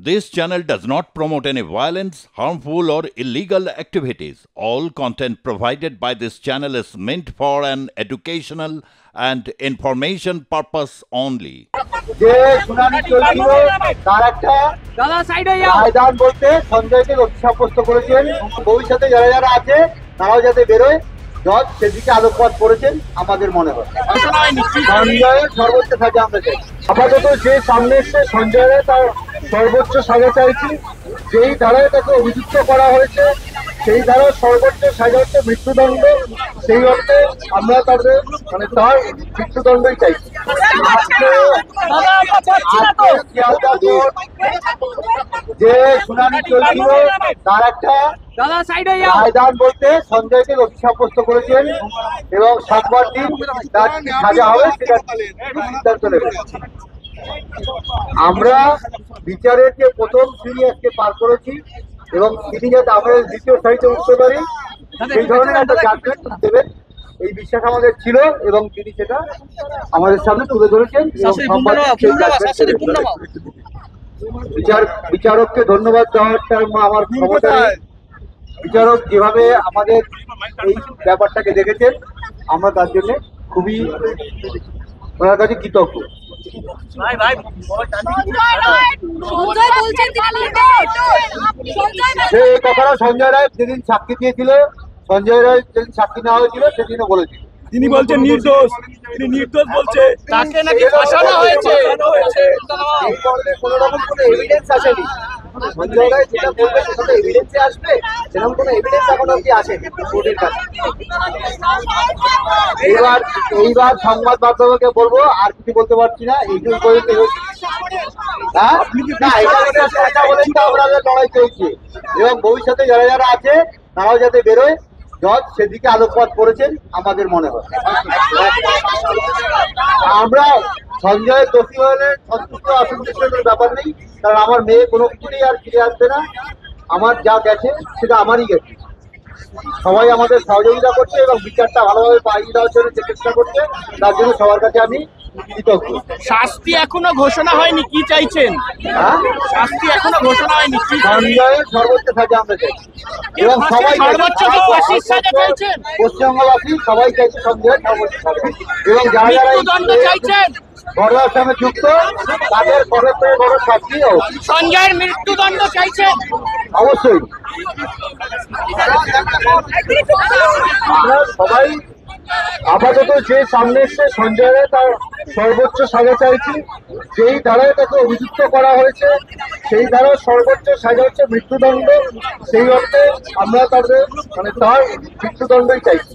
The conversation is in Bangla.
This channel does not promote any violence, harmful, or illegal activities. All content provided by this channel is meant for an educational and information purpose only. যে শুনানি চলছিল তার একটা রায়দান বলতে সঞ্জয়কে দোষী সাব্যস্ত করেছেন। ভবিষ্যতে যারা যারা আছে তারাও যাতে বেরোয়, জজ সেদিকে আলোকপাত করেছেন আমাদের মনে হয়। সঞ্জয়ের সর্বোচ্চ সাজা আমরা চাই। আপাতত যে সামনে এসছে সঞ্জয়ের তার সর্বোচ্চ সাজা চাইছি। যেই ধারায় তাকে অভিযুক্ত করা হয়েছে সেই ধারার সর্বোচ্চ সাজা হচ্ছে মৃত্যুদণ্ড। সেই অর্থে আমরা তাদের তার মৃত্যুদণ্ডই চাইছি। যে শুনানি চলছিল তার একটা রায়দান বলতে সঞ্জয়কে দোষী সাব্যস্ত করেছেন এবং সোমবার দিন তার কি সাজা হবে সেটা সিদ্ধান্ত নেবে। আমরা বিচারের যে প্রথম সিঁড়ি আজকে পার করেছি এবং তিনি যাতে আমাদের দ্বিতীয় সারিতে উঠতে পারি সেই ধরনের একটা জাজমেন্ট দেবেন এই বিশ্বাস আমাদের ছিল এবং তিনি সেটা আমাদের সামনে তুলে ধরেছেন। বিচারককে ধন্যবাদ দেওয়াটা আমার ক্ষমতা নেই। বিচারক যেভাবে আমাদের এই ব্যাপারটাকে দেখেছেন আমরা তার জন্য খুবই ওনার কাছে কৃতজ্ঞ। সেই কথাটা সঞ্জয় রায় যেদিন সাক্ষী দিয়েছিল, সঞ্জয় রায় যেদিন সাক্ষী নেওয়া হয়েছিল সেদিনও বলেছিল। তিনি বলছেন নির্দোষ, তিনি নির্দোষ বলছে, তাকে নাকি ফাঁসানো হয়েছে। কোনো রকম কোনো এভিডেন্স আসেনি। সঞ্জয় রায় যেটা বলবে সেটা তো এভিডেন্সে আসবে, সেরকম কোনো এভিডেন্স এখন অব্দি আসেনি কোর্টের কাছে। এইবার সংবাদ মাধ্যমকে বলবো, আর কিছু বলতে পারছি না। এইটুকু পর্যন্ত এটা বলেন তো আমাদের লড়াই চলছে এবং ভবিষ্যতে যারা যারা আছে তারাও যাতে বেরোয়, জজ সেদিকে আলোকপাত করেছেন আমাদের মনে হয়। আমরা সঞ্জয়ের দোষী হলে সন্তুষ্ট অসন্তুষ্টের ব্যাপার নেই, কারণ আমার মেয়ে কোনো কিছুতেই আর ফিরে আসবে না। আমার যা গেছে সেটা আমারই গেছে। সবাই আমাদের সহযোগিতা করছে এবং বিচারটা ভালোভাবে পাইয়ে দেওয়ার জন্য চেষ্টা করছে, তার জন্য সবার কাছে আমি কৃতজ্ঞ। শাস্তি এখনো ঘোষণা হয়নি, কি চাইছেন? শাস্তি এখনো ঘোষণা হয়নি, সঞ্জয়ের সর্বোচ্চ সাজা আমরা চাইছি এবং সবাই পশ্চিমবঙ্গবাসী সবাই চাইছে সঞ্জয়ের সর্বোচ্চ সাজা এবং যারা যারা চাইছেন ঘটনার সঙ্গে যুক্ত তাদের বড় থেকে বড় শাস্তি সঞ্জয়ের মৃত্যুদণ্ড চাইছেন অবশ্যই। আমরা সবাই আপাতত যে সামনে এসছে সঞ্জয় রায় তার সর্বোচ্চ সাজা চাইছি। যেই ধারায় তাকে অভিযুক্ত করা হয়েছে সেই ধারার সর্বোচ্চ সাজা হচ্ছে মৃত্যুদণ্ড। সেই অর্থে আমরা তাদের তার মৃত্যুদণ্ডই চাইছি।